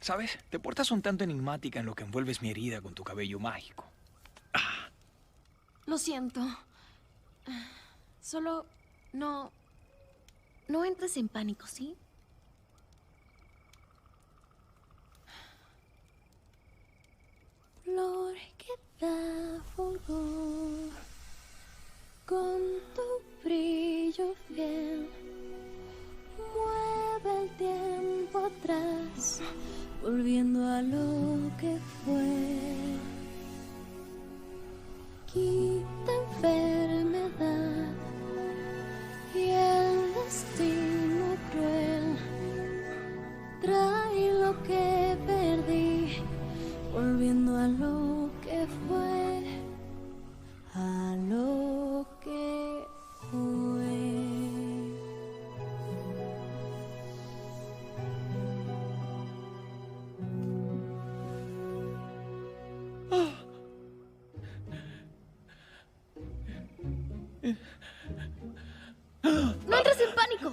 ¿Sabes? Te portas un tanto enigmática en lo que envuelves mi herida con tu cabello mágico. Lo siento. Solo no... No entres en pánico, ¿sí? Flor que da fulgor con tu brillo fiel. Mueve el tiempo atrás, volviendo a lo que fue. Quita enfermedad y el destino cruel. Trae lo que perdí, volviendo a lo que fue, a lo que fue. ¡No entres en pánico!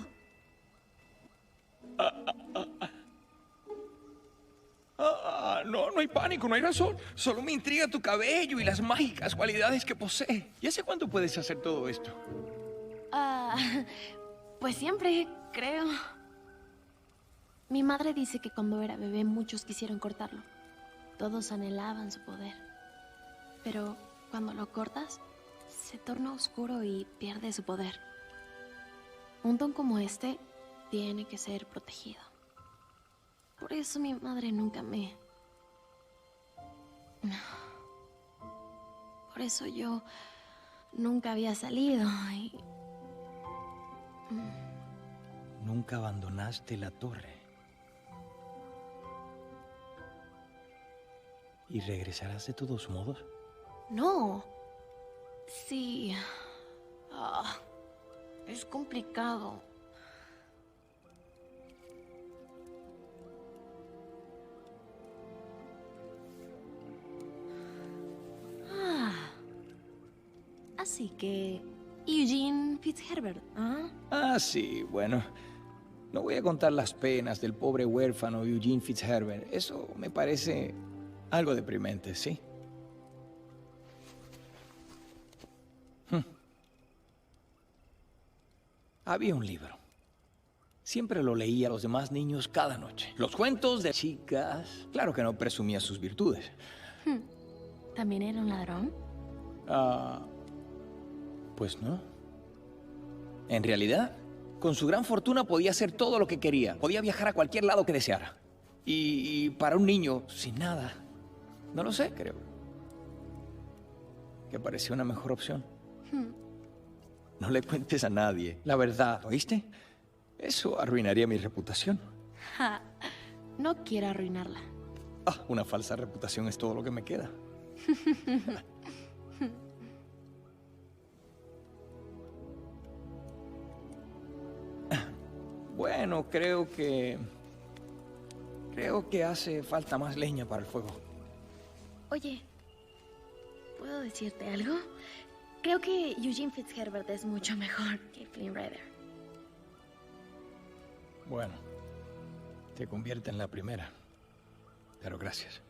No hay pánico, no hay razón. Solo me intriga tu cabello y las mágicas cualidades que posee. ¿Y hace cuánto puedes hacer todo esto? Pues siempre, creo. Mi madre dice que cuando era bebé muchos quisieron cortarlo. Todos anhelaban su poder. Pero cuando lo cortas, se torna oscuro y pierde su poder. Un don como este tiene que ser protegido. Por eso mi madre nunca me... Por eso yo nunca había salido y... Nunca abandonaste la torre. ¿Y regresarás de todos modos? No. Sí. Es complicado. Así que... Eugene Fitzherbert, ¿ah? Sí, bueno. No voy a contar las penas del pobre huérfano Eugene Fitzherbert. Eso me parece algo deprimente, ¿sí? Había un libro. Siempre lo leía a los demás niños cada noche. Los cuentos de chicas. Claro que no presumía sus virtudes. ¿También era un ladrón? Pues no. En realidad, con su gran fortuna podía hacer todo lo que quería. Podía viajar a cualquier lado que deseara. Y para un niño sin nada, no lo sé, creo que parecía una mejor opción. No le cuentes a nadie la verdad, ¿oíste? Eso arruinaría mi reputación. No quiero arruinarla. Una falsa reputación es todo lo que me queda. Bueno, creo que hace falta más leña para el fuego. Oye, ¿puedo decirte algo? Creo que Eugene Fitzherbert es mucho mejor que Flynn Rider. Bueno, te convierte en la primera. Pero gracias.